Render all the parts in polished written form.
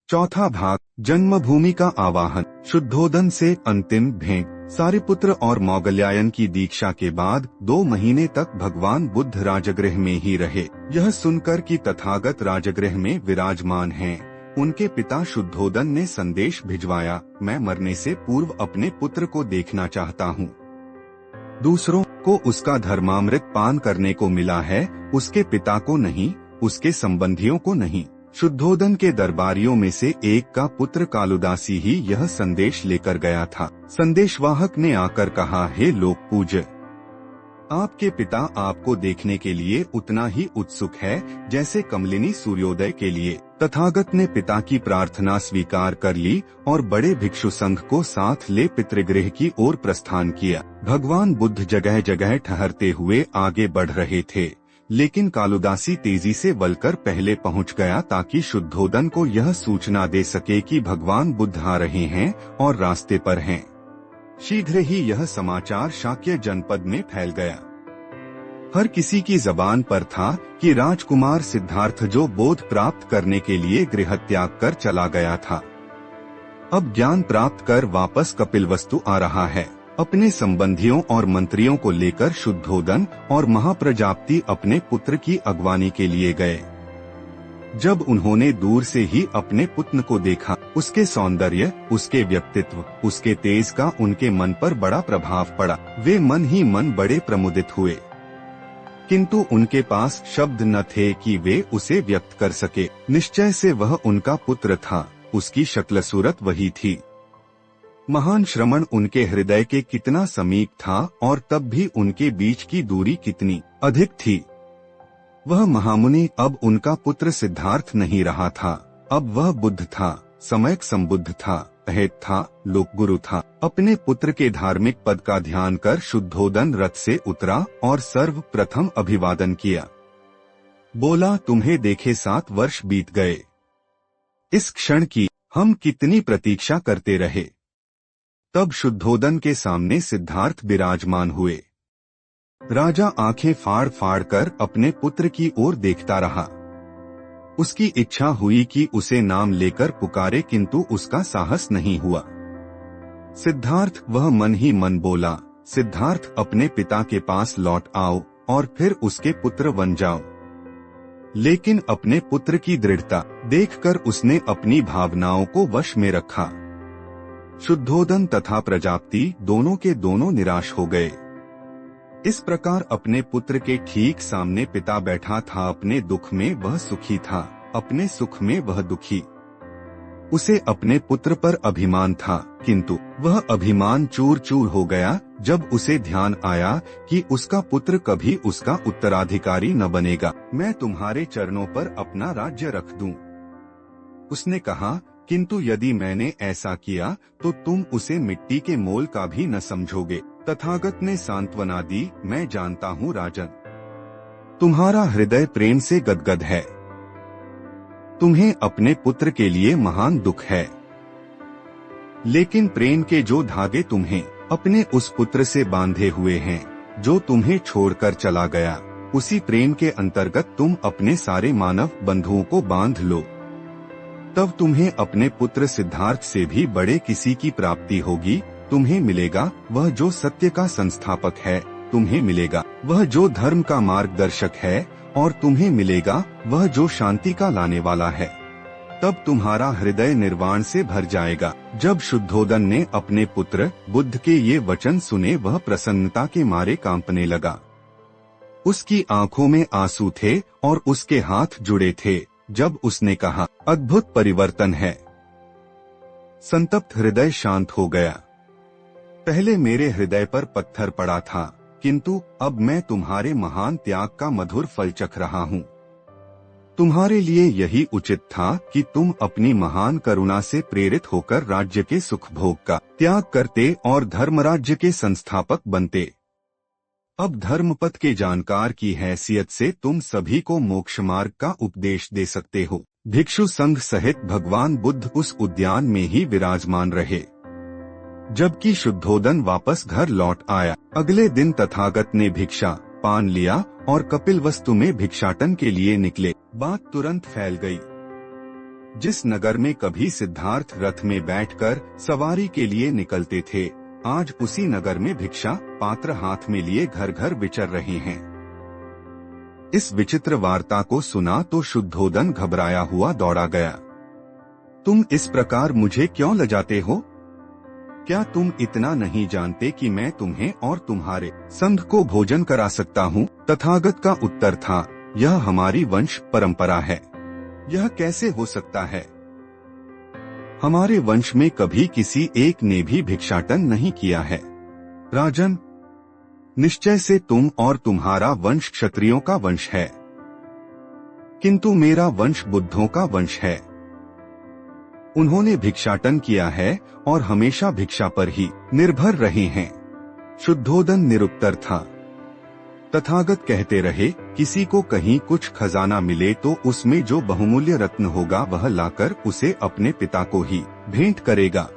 चौथा भाग, जन्मभूमि का आवाहन। शुद्धोदन से अंतिम भेंट। सारिपुत्र और मौगल्यायन की दीक्षा के बाद 2 महीने तक भगवान बुद्ध राजगृह में ही रहे। यह सुनकर कि तथागत राजगृह में विराजमान हैं, उनके पिता शुद्धोदन ने संदेश भिजवाया, मैं मरने से पूर्व अपने पुत्र को देखना चाहता हूँ। दूसरों को उसका धर्मामृत पान करने को मिला है, उसके पिता को नहीं, उसके संबंधियों को नहीं। शुद्धोदन के दरबारियों में से एक का पुत्र कालुदासी ही यह संदेश लेकर गया था। संदेशवाहक ने आकर कहा, हे लोक पूज्य, आपके पिता आपको देखने के लिए उतना ही उत्सुक है जैसे कमलिनी सूर्योदय के लिए। तथागत ने पिता की प्रार्थना स्वीकार कर ली और बड़े भिक्षु संघ को साथ ले पितृगृह की ओर प्रस्थान किया। भगवान बुद्ध जगह जगह ठहरते हुए आगे बढ़ रहे थे, लेकिन कालुदासी तेजी से वलकर पहले पहुंच गया ताकि शुद्धोदन को यह सूचना दे सके कि भगवान बुद्ध आ रहे हैं और रास्ते पर हैं। शीघ्र ही यह समाचार शाक्य जनपद में फैल गया। हर किसी की जबान पर था कि राजकुमार सिद्धार्थ जो बोध प्राप्त करने के लिए गृह त्याग कर चला गया था, अब ज्ञान प्राप्त कर वापस कपिलवस्तु आ रहा है। अपने संबंधियों और मंत्रियों को लेकर शुद्धोदन और महाप्रजापति अपने पुत्र की अगवानी के लिए गए। जब उन्होंने दूर से ही अपने पुत्र को देखा, उसके सौंदर्य, उसके व्यक्तित्व, उसके तेज का उनके मन पर बड़ा प्रभाव पड़ा। वे मन ही मन बड़े प्रमुदित हुए, किंतु उनके पास शब्द न थे कि वे उसे व्यक्त कर सके। निश्चय से वह उनका पुत्र था, उसकी शक्ल सूरत वही थी। महान श्रमण उनके हृदय के कितना समीप था और तब भी उनके बीच की दूरी कितनी अधिक थी। वह महामुनि अब उनका पुत्र सिद्धार्थ नहीं रहा था, अब वह बुद्ध था, सम्यक संबुद्ध था, अहेत था, लोकगुरु था। अपने पुत्र के धार्मिक पद का ध्यान कर शुद्धोदन रथ से उतरा और सर्वप्रथम अभिवादन किया। बोला, तुम्हें देखे 7 वर्ष बीत गए। इस क्षण की हम कितनी प्रतीक्षा करते रहे। तब शुद्धोदन के सामने सिद्धार्थ विराजमान हुए। राजा आंखें फाड़ फाड़ कर अपने पुत्र की ओर देखता रहा। उसकी इच्छा हुई कि उसे नाम लेकर पुकारे, किंतु उसका साहस नहीं हुआ। सिद्धार्थ, वह मन ही मन बोला, सिद्धार्थ अपने पिता के पास लौट आओ और फिर उसके पुत्र बन जाओ। लेकिन अपने पुत्र की दृढ़ता देखकर उसने अपनी भावनाओं को वश में रखा। शुद्धोदन तथा प्रजापति दोनों के दोनों निराश हो गए। इस प्रकार अपने पुत्र के ठीक सामने पिता बैठा था। अपने दुख में वह सुखी था, अपने सुख में वह दुखी। उसे अपने पुत्र पर अभिमान था, किंतु वह अभिमान चूर चूर हो गया जब उसे ध्यान आया कि उसका पुत्र कभी उसका उत्तराधिकारी न बनेगा। मैं तुम्हारे चरणों पर अपना राज्य रख दूं। उसने कहा, किंतु यदि मैंने ऐसा किया तो तुम उसे मिट्टी के मोल का भी न समझोगे। तथागत ने सांत्वना दी, मैं जानता हूँ राजन, तुम्हारा हृदय प्रेम से गदगद है। तुम्हें अपने पुत्र के लिए महान दुख है, लेकिन प्रेम के जो धागे तुम्हें अपने उस पुत्र से बांधे हुए हैं, जो तुम्हें छोड़कर चला गया, उसी प्रेम के अंतर्गत तुम अपने सारे मानव बंधुओं को बांध लो। तब तुम्हें अपने पुत्र सिद्धार्थ से भी बड़े किसी की प्राप्ति होगी। तुम्हें मिलेगा वह जो सत्य का संस्थापक है, तुम्हें मिलेगा वह जो धर्म का मार्गदर्शक है, और तुम्हें मिलेगा वह जो शांति का लाने वाला है। तब तुम्हारा हृदय निर्वाण से भर जाएगा। जब शुद्धोदन ने अपने पुत्र बुद्ध के ये वचन सुने, वह प्रसन्नता के मारे कांपने लगा। उसकी आंखों में आंसू थे और उसके हाथ जुड़े थे जब उसने कहा, अद्भुत परिवर्तन है। संतप्त हृदय शांत हो गया। पहले मेरे हृदय पर पत्थर पड़ा था, किंतु अब मैं तुम्हारे महान त्याग का मधुर फल चख रहा हूँ। तुम्हारे लिए यही उचित था कि तुम अपनी महान करुणा से प्रेरित होकर राज्य के सुख भोग का त्याग करते और धर्मराज्य के संस्थापक बनते। अब धर्मपथ के जानकार की हैसियत से तुम सभी को मोक्ष मार्ग का उपदेश दे सकते हो। भिक्षु संघ सहित भगवान बुद्ध उस उद्यान में ही विराजमान रहे, जबकि शुद्धोदन वापस घर लौट आया। अगले दिन तथागत ने भिक्षा पान लिया और कपिलवस्तु में भिक्षाटन के लिए निकले। बात तुरंत फैल गई। जिस नगर में कभी सिद्धार्थ रथ में बैठकर सवारी के लिए निकलते थे, आज उसी नगर में भिक्षा पात्र हाथ में लिए घर घर विचर रहे हैं। इस विचित्र वार्ता को सुना तो शुद्धोदन घबराया हुआ दौड़ा गया। तुम इस प्रकार मुझे क्यों लजाते हो? क्या तुम इतना नहीं जानते कि मैं तुम्हें और तुम्हारे संघ को भोजन करा सकता हूँ? तथागत का उत्तर था, यह हमारी वंश परंपरा है। यह कैसे हो सकता है? हमारे वंश में कभी किसी एक ने भी भिक्षाटन नहीं किया है। राजन, निश्चय से तुम और तुम्हारा वंश क्षत्रियों का वंश है, किंतु मेरा वंश बुद्धों का वंश है। उन्होंने भिक्षाटन किया है और हमेशा भिक्षा पर ही निर्भर रहे हैं। शुद्धोदन निरुत्तर था। तथागत कहते रहे, किसी को कहीं कुछ खजाना मिले तो उसमें जो बहुमूल्य रत्न होगा वह लाकर उसे अपने पिता को ही भेंट करेगा।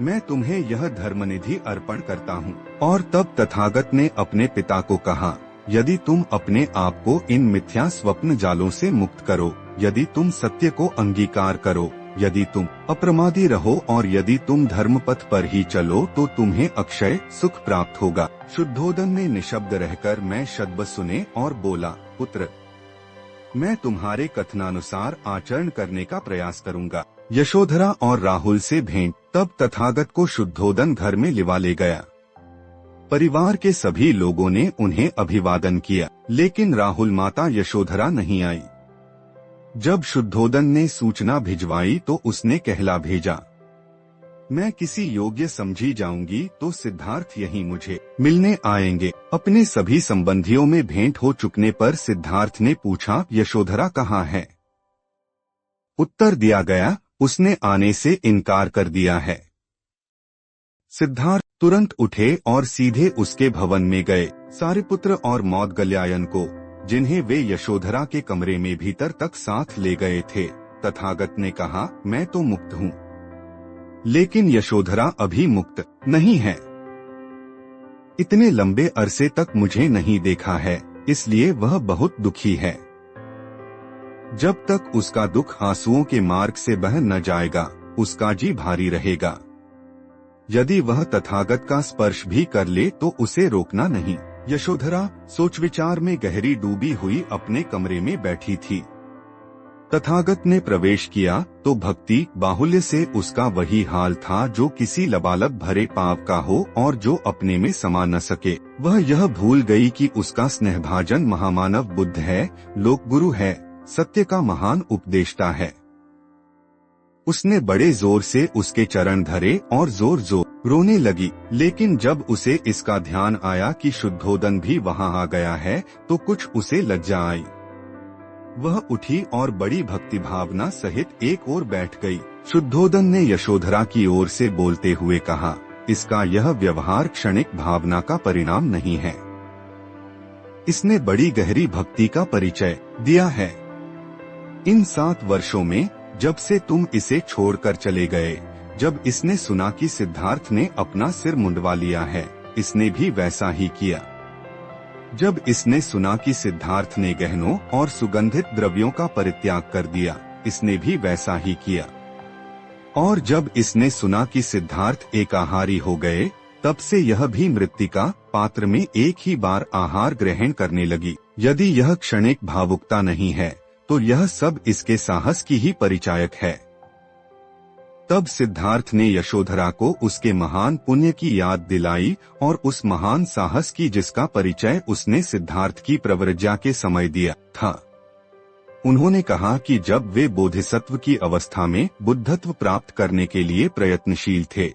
मैं तुम्हें यह धर्मनिधि अर्पण करता हूँ। और तब तथागत ने अपने पिता को कहा, यदि तुम अपने आप को इन मिथ्या स्वप्न जालों से मुक्त करो, यदि तुम सत्य को अंगीकार करो, यदि तुम अप्रमादी रहो और यदि तुम धर्मपथ पर ही चलो तो तुम्हें अक्षय सुख प्राप्त होगा। शुद्धोदन ने निशब्द रहकर मैं शब्द सुने और बोला, पुत्र, मैं तुम्हारे कथनानुसार आचरण करने का प्रयास करूंगा। यशोधरा और राहुल से भेंट। तब तथागत को शुद्धोदन घर में लिवा ले गया। परिवार के सभी लोगों ने उन्हें अभिवादन किया, लेकिन राहुल माता यशोधरा नहीं आई। जब शुद्धोदन ने सूचना भिजवाई तो उसने कहला भेजा, मैं किसी योग्य समझी जाऊंगी तो सिद्धार्थ यहीं मुझे मिलने आएंगे। अपने सभी संबंधियों में भेंट हो चुकने पर सिद्धार्थ ने पूछा, यशोधरा कहाँ है? उत्तर दिया गया, उसने आने से इनकार कर दिया है। सिद्धार्थ तुरंत उठे और सीधे उसके भवन में गए। सारिपुत्र और मौदगल्यायन को, जिन्हें वे यशोधरा के कमरे में भीतर तक साथ ले गए थे, तथागत ने कहा, मैं तो मुक्त हूँ, लेकिन यशोधरा अभी मुक्त नहीं है। इतने लंबे अरसे तक मुझे नहीं देखा है, इसलिए वह बहुत दुखी है। जब तक उसका दुख आंसुओं के मार्ग से बह न जाएगा, उसका जी भारी रहेगा। यदि वह तथागत का स्पर्श भी कर ले तो उसे रोकना नहीं। यशोधरा सोच विचार में गहरी डूबी हुई अपने कमरे में बैठी थी। तथागत ने प्रवेश किया तो भक्ति बाहुल्य से उसका वही हाल था जो किसी लबालब भरे पाप का हो और जो अपने में समा न सके। वह यह भूल गई कि उसका स्नेहभाजन महामानव बुद्ध है, लोकगुरु है, सत्य का महान उपदेष्टा है। उसने बड़े जोर से उसके चरण धरे और जोर जोर रोने लगी, लेकिन जब उसे इसका ध्यान आया कि शुद्धोदन भी वहां आ गया है तो कुछ उसे लज्जा आई। वह उठी और बड़ी भक्ति भावना सहित एक ओर बैठ गई। शुद्धोदन ने यशोधरा की ओर से बोलते हुए कहा, इसका यह व्यवहार क्षणिक भावना का परिणाम नहीं है, इसने बड़ी गहरी भक्ति का परिचय दिया है। इन 7 वर्षों में जब से तुम इसे छोड़कर चले गए, जब इसने सुना कि सिद्धार्थ ने अपना सिर मुंडवा लिया है, इसने भी वैसा ही किया। जब इसने सुना कि सिद्धार्थ ने गहनों और सुगंधित द्रव्यों का परित्याग कर दिया, इसने भी वैसा ही किया। और जब इसने सुना कि सिद्धार्थ एकाहारी हो गए, तब से यह भी मृत्तिका पात्र में एक ही बार आहार ग्रहण करने लगी। यदि यह क्षणिक भावुकता नहीं है तो यह सब इसके साहस की ही परिचायक है। तब सिद्धार्थ ने यशोधरा को उसके महान पुण्य की याद दिलाई और उस महान साहस की जिसका परिचय उसने सिद्धार्थ की प्रव्रज्या के समय दिया था। उन्होंने कहा कि जब वे बोधिसत्व की अवस्था में बुद्धत्व प्राप्त करने के लिए प्रयत्नशील थे,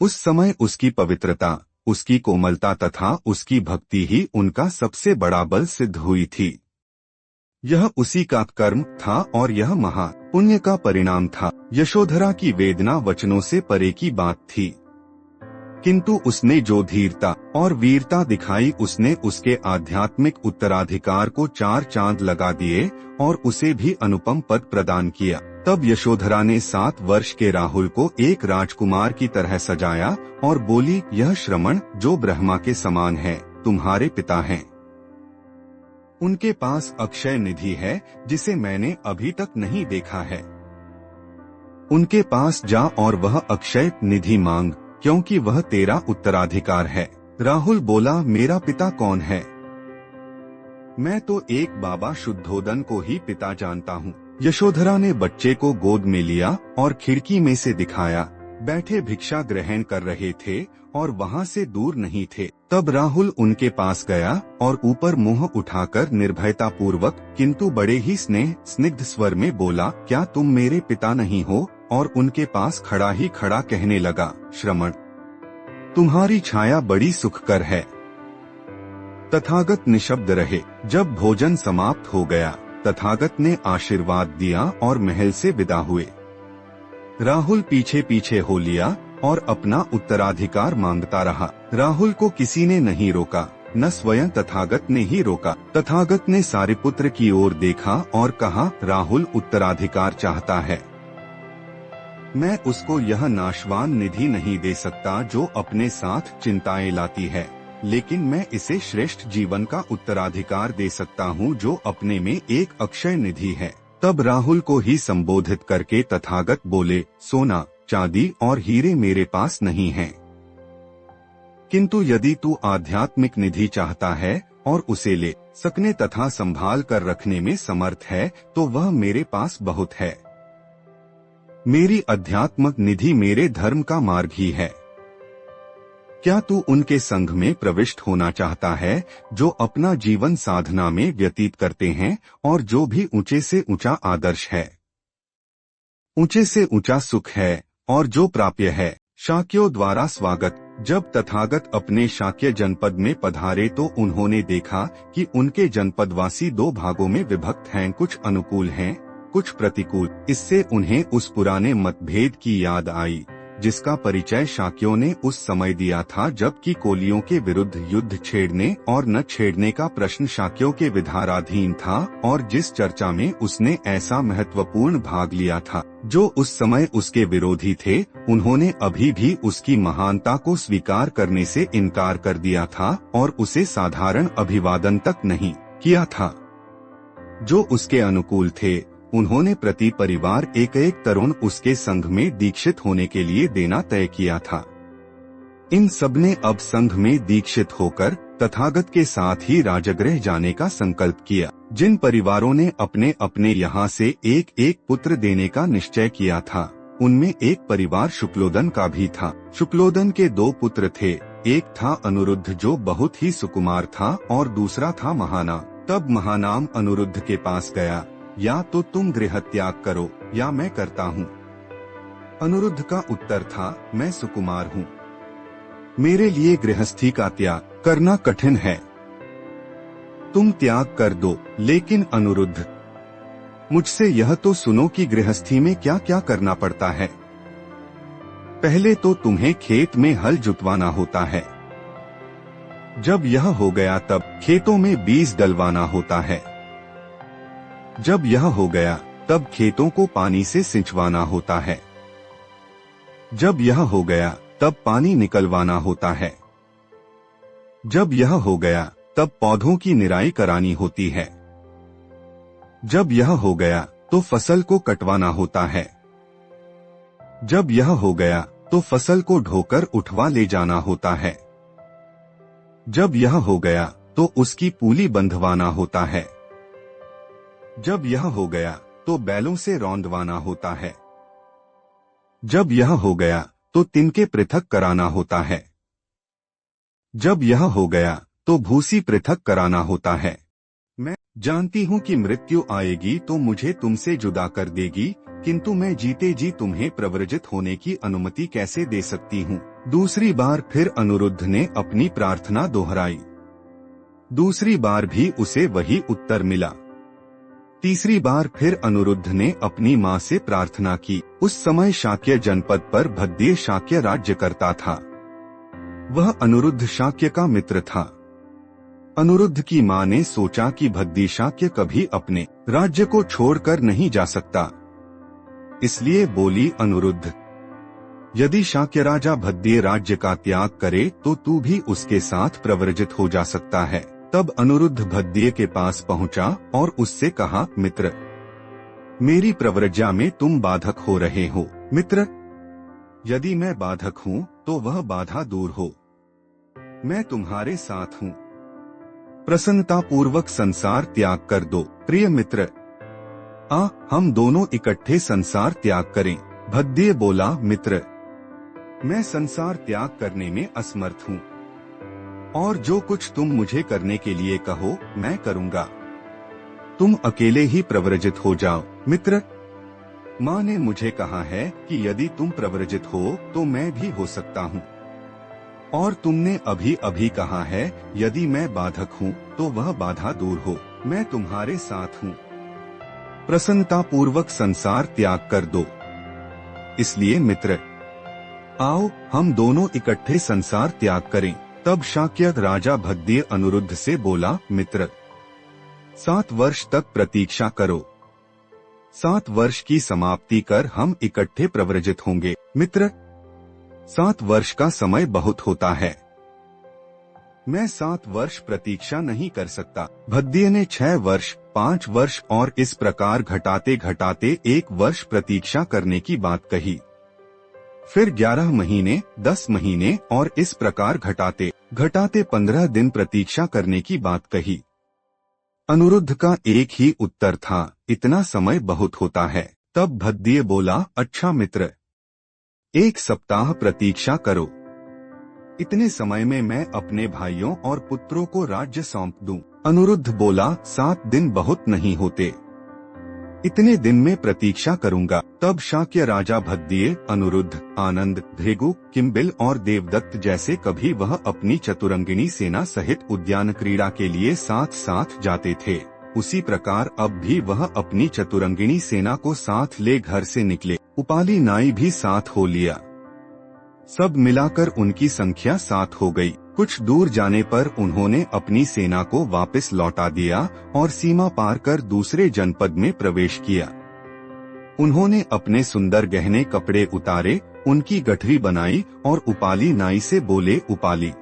उस समय उसकी पवित्रता, उसकी कोमलता तथा उसकी भक्ति ही उनका सबसे बड़ा बल सिद्ध हुई थी। यह उसी का कर्म था और यह महान पुण्य का परिणाम था। यशोधरा की वेदना वचनों से परे की बात थी, किंतु उसने जो धीरता और वीरता दिखाई, उसने उसके आध्यात्मिक उत्तराधिकार को 4 चांद लगा दिए और उसे भी अनुपम पद प्रदान किया। तब यशोधरा ने 7 वर्ष के राहुल को एक राजकुमार की तरह सजाया और बोली, यह श्रमण जो ब्रह्मा के समान है, तुम्हारे पिता हैं। उनके पास अक्षय निधि है जिसे मैंने अभी तक नहीं देखा है। उनके पास जा और वह अक्षय निधि मांग, क्योंकि वह तेरा उत्तराधिकार है। राहुल बोला, मेरा पिता कौन है? मैं तो एक बाबा शुद्धोदन को ही पिता जानता हूँ। यशोधरा ने बच्चे को गोद में लिया और खिड़की में से दिखाया। बैठे भिक्षा ग्रहण कर रहे थे और वहाँ से दूर नहीं थे। तब राहुल उनके पास गया और ऊपर मुंह उठाकर निर्भयता पूर्वक किंतु बड़े ही स्निग्ध स्वर में बोला, क्या तुम मेरे पिता नहीं हो? और उनके पास खड़ा ही खड़ा कहने लगा, श्रमण, तुम्हारी छाया बड़ी सुखकर है। तथागत निशब्द रहे। जब भोजन समाप्त हो गया, तथागत ने आशीर्वाद दिया और महल से विदा हुए। राहुल पीछे पीछे हो लिया और अपना उत्तराधिकार मांगता रहा। राहुल को किसी ने नहीं रोका, न स्वयं तथागत ने ही रोका। तथागत ने सारिपुत्र की ओर देखा और कहा, राहुल उत्तराधिकार चाहता है। मैं उसको यह नाशवान निधि नहीं दे सकता जो अपने साथ चिंताएं लाती है, लेकिन मैं इसे श्रेष्ठ जीवन का उत्तराधिकार दे सकता हूँ जो अपने में एक अक्षय निधि है। तब राहुल को ही संबोधित करके तथागत बोले, सोना, चांदी और हीरे मेरे पास नहीं हैं, किंतु यदि तू आध्यात्मिक निधि चाहता है और उसे ले सकने तथा संभाल कर रखने में समर्थ है तो वह मेरे पास बहुत है। मेरी अध्यात्मक निधि मेरे धर्म का मार्ग ही है। क्या तू उनके संघ में प्रविष्ट होना चाहता है जो अपना जीवन साधना में व्यतीत करते हैं और जो भी ऊंचे से ऊंचा आदर्श है, ऊंचे से ऊंचा सुख है और जो प्राप्य है? शाक्यों द्वारा स्वागत। जब तथागत अपने शाक्य जनपद में पधारे तो उन्होंने देखा कि उनके जनपदवासी दो भागों में विभक्त हैं, कुछ अनुकूल हैं, कुछ प्रतिकूल। इससे उन्हें उस पुराने मतभेद की याद आई जिसका परिचय शाक्यों ने उस समय दिया था जबकि कोलियों के विरुद्ध युद्ध छेड़ने और न छेड़ने का प्रश्न शाक्यों के विधाराधीन था, और जिस चर्चा में उसने ऐसा महत्वपूर्ण भाग लिया था जो उस समय उसके विरोधी थे, उन्होंने अभी भी उसकी महानता को स्वीकार करने से इनकार कर दिया था और उसे साधारण अभिवादन तक नहीं किया था। जो उसके अनुकूल थे उन्होंने प्रति परिवार एक एक तरुण उसके संघ में दीक्षित होने के लिए देना तय किया था। इन सबने अब संघ में दीक्षित होकर तथागत के साथ ही राजगृह जाने का संकल्प किया। जिन परिवारों ने अपने अपने यहाँ से एक एक पुत्र देने का निश्चय किया था, उनमें एक परिवार शुक्लोदन का भी था। शुक्लोदन के दो पुत्र थे, एक था अनुरुद्ध जो बहुत ही सुकुमार था और दूसरा था महाना। तब महानाम अनुरुद्ध के पास गया, या तो तुम गृह त्याग करो या मैं करता हूँ। अनुरुद्ध का उत्तर था, मैं सुकुमार हूँ, मेरे लिए गृहस्थी का त्याग करना कठिन है, तुम त्याग कर दो। लेकिन अनुरुद्ध, मुझसे यह तो सुनो कि गृहस्थी में क्या क्या करना पड़ता है। पहले तो तुम्हें खेत में हल जुतवाना होता है, जब यह हो गया तब खेतों में बीज डलवाना होता है, जब यह हो गया तब खेतों को पानी से सिंचवाना होता है, जब यह हो गया तब पानी निकलवाना होता है, जब यह हो गया तब पौधों की निराई करानी होती है, जब यह हो गया तो फसल को कटवाना होता है, जब यह हो गया तो फसल को ढोकर उठवा ले जाना होता है, जब यह हो गया तो उसकी पूली बंधवाना होता है, जब यह हो गया तो बैलों से रौंदवाना होता है, जब यह हो गया तो तिनके पृथक कराना होता है, जब यह हो गया तो भूसी पृथक कराना होता है। मैं जानती हूँ कि मृत्यु आएगी तो मुझे तुमसे जुदा कर देगी, किंतु मैं जीते जी तुम्हें प्रव्रजित होने की अनुमति कैसे दे सकती हूँ। दूसरी बार फिर अनुरुद्ध ने अपनी प्रार्थना दोहराई। दूसरी बार भी उसे वही उत्तर मिला। तीसरी बार फिर अनुरुद्ध ने अपनी माँ से प्रार्थना की। उस समय शाक्य जनपद पर भद्दे शाक्य राज्य करता था। वह अनुरुद्ध शाक्य का मित्र था। अनुरुद्ध की माँ ने सोचा कि भद्दी शाक्य कभी अपने राज्य को छोड़कर नहीं जा सकता, इसलिए बोली, अनुरुद्ध, यदि शाक्य राजा भद्दे राज्य का त्याग करे तो तू भी उसके साथ प्रव्रजित हो जा सकता है। तब अनिरुद्ध भद्दिय के पास पहुंचा और उससे कहा, मित्र, मेरी प्रव्रज्या में तुम बाधक हो रहे हो। मित्र, यदि मैं बाधक हूँ तो वह बाधा दूर हो। मैं तुम्हारे साथ हूँ। प्रसन्नता पूर्वक संसार त्याग कर दो। प्रिय मित्र, हम दोनों इकट्ठे संसार त्याग करें। भद्दिय बोला, मित्र, मैं संसार त्याग करने में असमर्थ हूँ और जो कुछ तुम मुझे करने के लिए कहो मैं करूँगा। तुम अकेले ही प्रव्रजित हो जाओ। मित्र, माँ ने मुझे कहा है कि यदि तुम प्रव्रजित हो तो मैं भी हो सकता हूँ, और तुमने अभी अभी कहा है यदि मैं बाधक हूँ तो वह बाधा दूर हो। मैं तुम्हारे साथ हूँ। प्रसन्नता पूर्वक संसार त्याग कर दो। इसलिए मित्र, आओ हम दोनों इकट्ठे संसार त्याग करें। तब शाक्य राजा भद्दिय अनिरुद्ध से बोला, मित्र, 7 वर्ष तक प्रतीक्षा करो। 7 वर्ष की समाप्ति कर हम इकट्ठे प्रव्रजित होंगे। मित्र, 7 वर्ष का समय बहुत होता है। मैं 7 वर्ष प्रतीक्षा नहीं कर सकता। भद्दिय ने 6 वर्ष, 5 वर्ष और इस प्रकार घटाते घटाते 1 वर्ष प्रतीक्षा करने की बात कही। फिर 11 महीने, 10 महीने और इस प्रकार घटाते घटाते 15 दिन प्रतीक्षा करने की बात कही। अनिरुद्ध का एक ही उत्तर था, इतना समय बहुत होता है। तब भद्दिय बोला, अच्छा मित्र, 1 सप्ताह प्रतीक्षा करो। इतने समय में मैं अपने भाइयों और पुत्रों को राज्य सौंप दूं। अनिरुद्ध बोला, 7 दिन बहुत नहीं होते, इतने दिन में प्रतीक्षा करूंगा। तब शाक्य राजा भद्दिय, अनिरुद्ध, आनंद, भृगु, किम्बिल और देवदत्त जैसे कभी वह अपनी चतुरंगिणी सेना सहित उद्यान क्रीड़ा के लिए साथ साथ जाते थे, उसी प्रकार अब भी वह अपनी चतुरंगिणी सेना को साथ ले घर से निकले। उपाली नाई भी साथ हो लिया। सब मिलाकर उनकी संख्या 7 हो गई। कुछ दूर जाने पर उन्होंने अपनी सेना को वापस लौटा दिया और सीमा पार कर दूसरे जनपद में प्रवेश किया। उन्होंने अपने सुंदर गहने कपड़े उतारे, उनकी गठरी बनाई और उपाली नाई से बोले, उपाली,